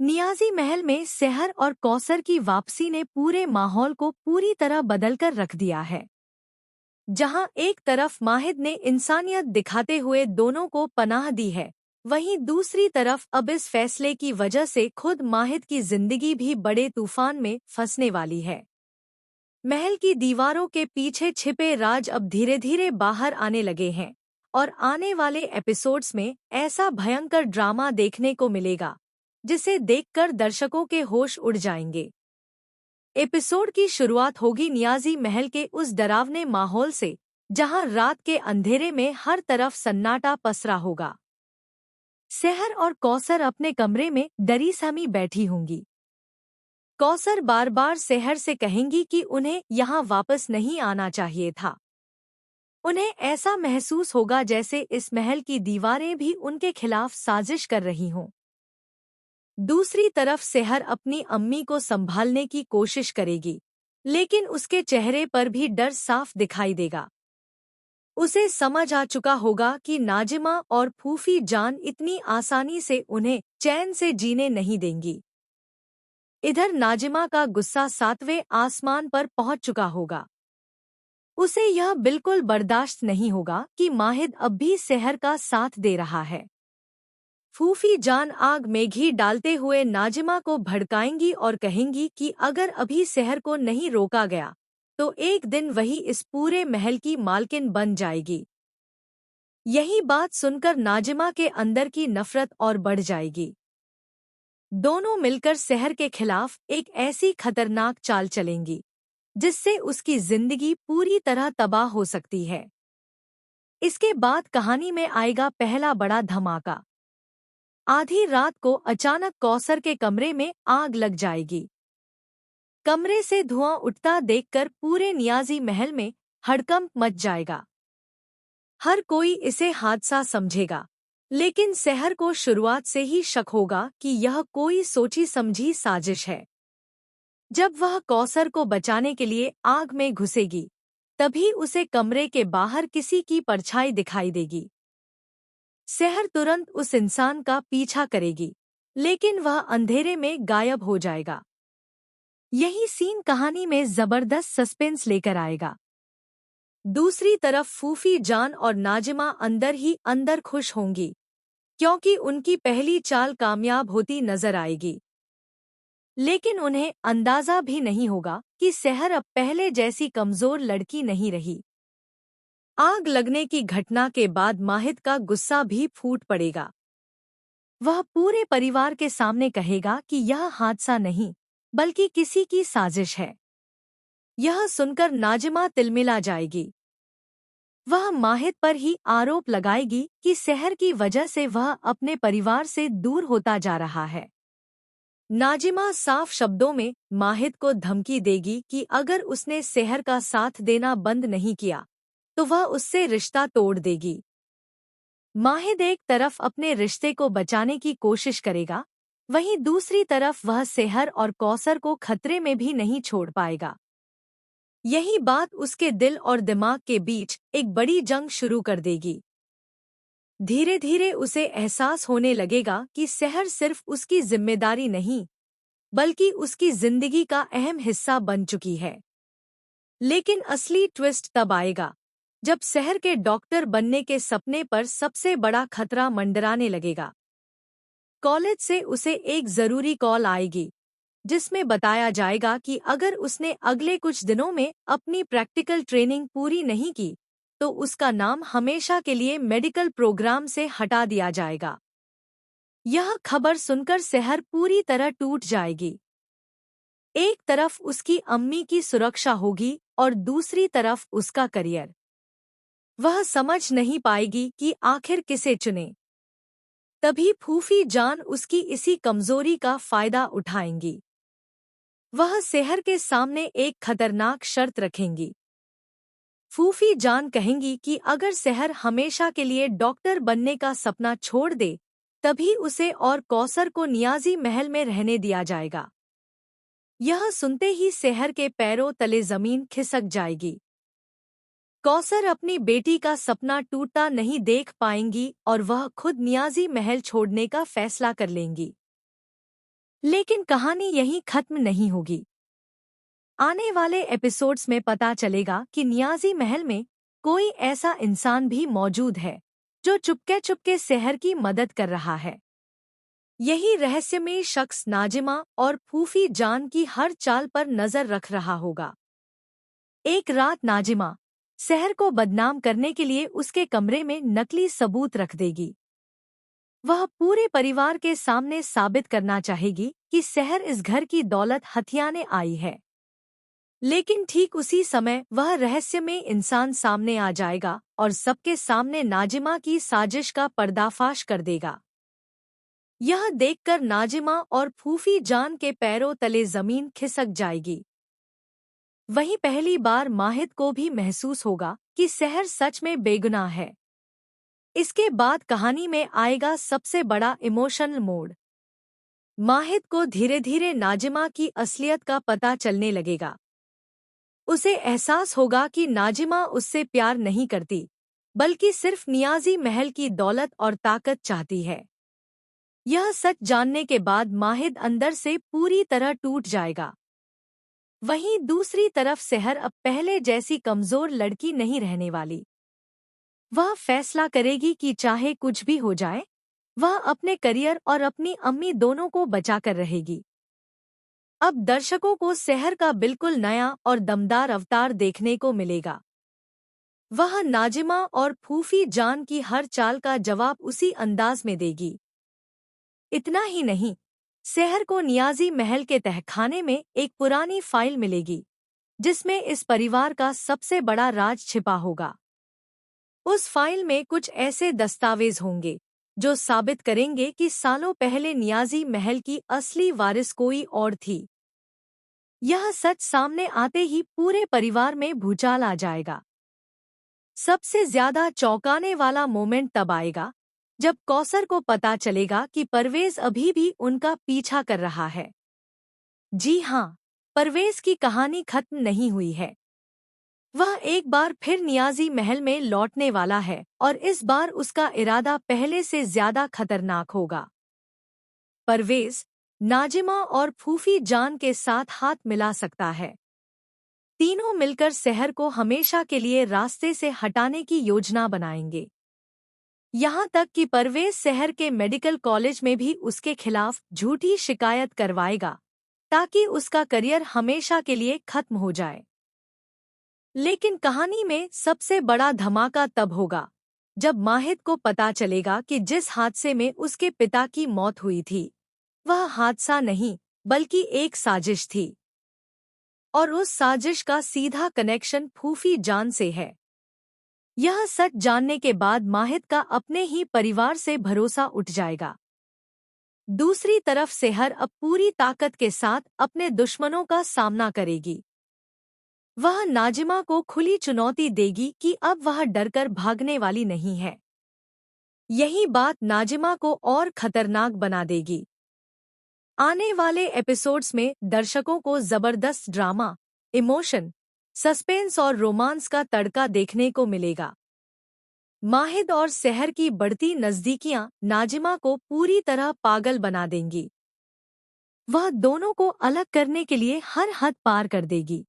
नियाजी महल में सेहर और कौसर की वापसी ने पूरे माहौल को पूरी तरह बदलकर रख दिया है। जहां एक तरफ माहिद ने इंसानियत दिखाते हुए दोनों को पनाह दी है, वहीं दूसरी तरफ अब इस फैसले की वजह से खुद माहिद की जिंदगी भी बड़े तूफान में फंसने वाली है। महल की दीवारों के पीछे छिपे राज अब धीरे धीरे बाहर आने लगे हैं और आने वाले एपिसोड्स में ऐसा भयंकर ड्रामा देखने को मिलेगा जिसे देखकर दर्शकों के होश उड़ जाएंगे। एपिसोड की शुरुआत होगी नियाजी महल के उस डरावने माहौल से, जहां रात के अंधेरे में हर तरफ सन्नाटा पसरा होगा। सेहर और कौसर अपने कमरे में डरी सहमी बैठी होंगी। कौसर बार बार सेहर से कहेंगी कि उन्हें यहाँ वापस नहीं आना चाहिए था। उन्हें ऐसा महसूस होगा जैसे इस महल की दीवारें भी उनके खिलाफ साजिश कर रही हों। दूसरी तरफ सेहर अपनी अम्मी को संभालने की कोशिश करेगी, लेकिन उसके चेहरे पर भी डर साफ दिखाई देगा। उसे समझ आ चुका होगा कि नाजिमा और फूफी जान इतनी आसानी से उन्हें चैन से जीने नहीं देंगी। इधर नाजिमा का गुस्सा 7वें आसमान पर पहुंच चुका होगा। उसे यह बिल्कुल बर्दाश्त नहीं होगा कि माहिद अब भी सेहर का साथ दे रहा है। फूफी जान आग में घी डालते हुए नाजिमा को भड़काएंगी और कहेंगी कि अगर अभी सेहर को नहीं रोका गया तो एक दिन वही इस पूरे महल की मालकिन बन जाएगी। यही बात सुनकर नाजिमा के अंदर की नफरत और बढ़ जाएगी। दोनों मिलकर सेहर के खिलाफ एक ऐसी खतरनाक चाल चलेंगी जिससे उसकी जिंदगी पूरी तरह तबाह हो सकती है। इसके बाद कहानी में आएगा पहला बड़ा धमाका। आधी रात को अचानक कौसर के कमरे में आग लग जाएगी। कमरे से धुआं उठता देखकर पूरे नियाजी महल में हड़कंप मच जाएगा। हर कोई इसे हादसा समझेगा, लेकिन सेहर को शुरुआत से ही शक होगा कि यह कोई सोची समझी साजिश है। जब वह कौसर को बचाने के लिए आग में घुसेगी, तभी उसे कमरे के बाहर किसी की परछाई दिखाई देगी। सेहर तुरंत उस इंसान का पीछा करेगी, लेकिन वह अंधेरे में गायब हो जाएगा। यही सीन कहानी में जबरदस्त सस्पेंस लेकर आएगा। दूसरी तरफ फूफी जान और नाजिमा अंदर ही अंदर खुश होंगी, क्योंकि उनकी पहली चाल कामयाब होती नजर आएगी। लेकिन उन्हें अंदाजा भी नहीं होगा कि सेहर अब पहले जैसी कमजोर लड़की नहीं रही। आग लगने की घटना के बाद माहिद का गुस्सा भी फूट पड़ेगा। वह पूरे परिवार के सामने कहेगा कि यह हादसा नहीं, बल्कि किसी की साजिश है। यह सुनकर नाजिमा तिलमिला जाएगी। वह माहिद पर ही आरोप लगाएगी कि सेहर की वजह से वह अपने परिवार से दूर होता जा रहा है। नाजिमा साफ शब्दों में माहिद को धमकी देगी कि अगर उसने सेहर का साथ देना बंद नहीं किया तो वह उससे रिश्ता तोड़ देगी। माहिद एक तरफ अपने रिश्ते को बचाने की कोशिश करेगा, वहीं दूसरी तरफ वह सेहर और कौसर को खतरे में भी नहीं छोड़ पाएगा। यही बात उसके दिल और दिमाग के बीच एक बड़ी जंग शुरू कर देगी। धीरे धीरे उसे एहसास होने लगेगा कि सेहर सिर्फ उसकी जिम्मेदारी नहीं, बल्कि उसकी जिंदगी का अहम हिस्सा बन चुकी है। लेकिन असली ट्विस्ट तब आएगा जब सेहर के डॉक्टर बनने के सपने पर सबसे बड़ा खतरा मंडराने लगेगा। कॉलेज से उसे एक जरूरी कॉल आएगी, जिसमें बताया जाएगा कि अगर उसने अगले कुछ दिनों में अपनी प्रैक्टिकल ट्रेनिंग पूरी नहीं की तो उसका नाम हमेशा के लिए मेडिकल प्रोग्राम से हटा दिया जाएगा। यह खबर सुनकर सेहर पूरी तरह टूट जाएगी। एक तरफ उसकी अम्मी की सुरक्षा होगी और दूसरी तरफ उसका करियर। वह समझ नहीं पाएगी कि आखिर किसे चुने। तभी फूफी जान उसकी इसी कमजोरी का फायदा उठाएंगी। वह सेहर के सामने एक खतरनाक शर्त रखेंगी। फूफी जान कहेंगी कि अगर सेहर हमेशा के लिए डॉक्टर बनने का सपना छोड़ दे, तभी उसे और कौसर को नियाजी महल में रहने दिया जाएगा। यह सुनते ही सेहर के पैरों तले जमीन खिसक जाएगी। कौसर अपनी बेटी का सपना टूटता नहीं देख पाएंगी और वह खुद नियाजी महल छोड़ने का फैसला कर लेंगी। लेकिन कहानी यहीं खत्म नहीं होगी। आने वाले एपिसोड्स में पता चलेगा कि नियाज़ी महल में कोई ऐसा इंसान भी मौजूद है जो चुपके चुपके शहर की मदद कर रहा है। यही रहस्यमयी शख्स नाजिमा और फूफी जान की हर चाल पर नजर रख रहा होगा। एक रात नाजिमा शहर को बदनाम करने के लिए उसके कमरे में नकली सबूत रख देगी। वह पूरे परिवार के सामने साबित करना चाहेगी कि शहर इस घर की दौलत हथियाने आई है। लेकिन ठीक उसी समय वह रहस्यमय इंसान सामने आ जाएगा और सबके सामने नाजिमा की साजिश का पर्दाफाश कर देगा। यह देखकर नाजिमा और फूफी जान के पैरों तले जमीन खिसक जाएगी। वहीं पहली बार माहिद को भी महसूस होगा कि शहर सच में बेगुनाह है। इसके बाद कहानी में आएगा सबसे बड़ा इमोशनल मोड़। माहिद को धीरे धीरे नाजिमा की असलियत का पता चलने लगेगा। उसे एहसास होगा कि नाजिमा उससे प्यार नहीं करती, बल्कि सिर्फ नियाज़ी महल की दौलत और ताकत चाहती है। यह सच जानने के बाद माहिद अंदर से पूरी तरह टूट जाएगा। वहीं दूसरी तरफ शहर अब पहले जैसी कमजोर लड़की नहीं रहने वाली। वह फैसला करेगी कि चाहे कुछ भी हो जाए, वह अपने करियर और अपनी अम्मी दोनों को बचाकर रहेगी। अब दर्शकों को शहर का बिल्कुल नया और दमदार अवतार देखने को मिलेगा। वह नाजिमा और फूफी जान की हर चाल का जवाब उसी अंदाज में देगी। इतना ही नहीं, शहर को नियाज़ी महल के तहखाने में एक पुरानी फाइल मिलेगी, जिसमें इस परिवार का सबसे बड़ा राज छिपा होगा। उस फाइल में कुछ ऐसे दस्तावेज होंगे जो साबित करेंगे कि सालों पहले नियाज़ी महल की असली वारिस कोई और थी। यह सच सामने आते ही पूरे परिवार में भूचाल आ जाएगा। सबसे ज्यादा चौंकाने वाला मोमेंट तब आएगा जब कौसर को पता चलेगा कि परवेज अभी भी उनका पीछा कर रहा है। जी हाँ, परवेज की कहानी खत्म नहीं हुई है। वह एक बार फिर नियाज़ी महल में लौटने वाला है और इस बार उसका इरादा पहले से ज्यादा खतरनाक होगा। परवेज नाजिमा और फूफी जान के साथ हाथ मिला सकता है। तीनों मिलकर शहर को हमेशा के लिए रास्ते से हटाने की योजना बनाएंगे। यहाँ तक कि परवेज शहर के मेडिकल कॉलेज में भी उसके खिलाफ झूठी शिकायत करवाएगा, ताकि उसका करियर हमेशा के लिए खत्म हो जाए। लेकिन कहानी में सबसे बड़ा धमाका तब होगा जब माहिद को पता चलेगा कि जिस हादसे में उसके पिता की मौत हुई थी, वह हादसा नहीं बल्कि एक साजिश थी। और उस साजिश का सीधा कनेक्शन फूफी जान से है। यह सच जानने के बाद माहिद का अपने ही परिवार से भरोसा उठ जाएगा। दूसरी तरफ शहर अब पूरी ताकत के साथ अपने दुश्मनों का सामना करेगी। वह नाजिमा को खुली चुनौती देगी कि अब वह डरकर भागने वाली नहीं है। यही बात नाजिमा को और खतरनाक बना देगी। आने वाले एपिसोड्स में दर्शकों को जबरदस्त ड्रामा, इमोशन, सस्पेंस और रोमांस का तड़का देखने को मिलेगा। माहिद और शहर की बढ़ती नज़दीकियां नाजिमा को पूरी तरह पागल बना देंगी। वह दोनों को अलग करने के लिए हर हद पार कर देगी।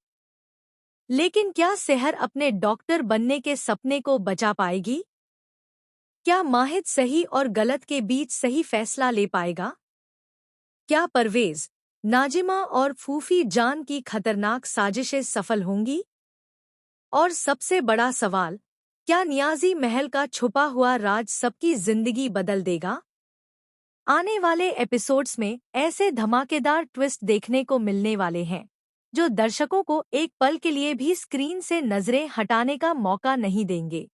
लेकिन क्या शहर अपने डॉक्टर बनने के सपने को बचा पाएगी? क्या माहिद सही और गलत के बीच सही फैसला ले पाएगा? क्या परवेज, नाजिमा और फूफी जान की खतरनाक साजिशें सफल होंगी? और सबसे बड़ा सवाल, क्या नियाज़ी महल का छुपा हुआ राज सबकी जिंदगी बदल देगा? आने वाले एपिसोड्स में ऐसे धमाकेदार ट्विस्ट देखने को मिलने वाले हैं जो दर्शकों को एक पल के लिए भी स्क्रीन से नजरें हटाने का मौका नहीं देंगे।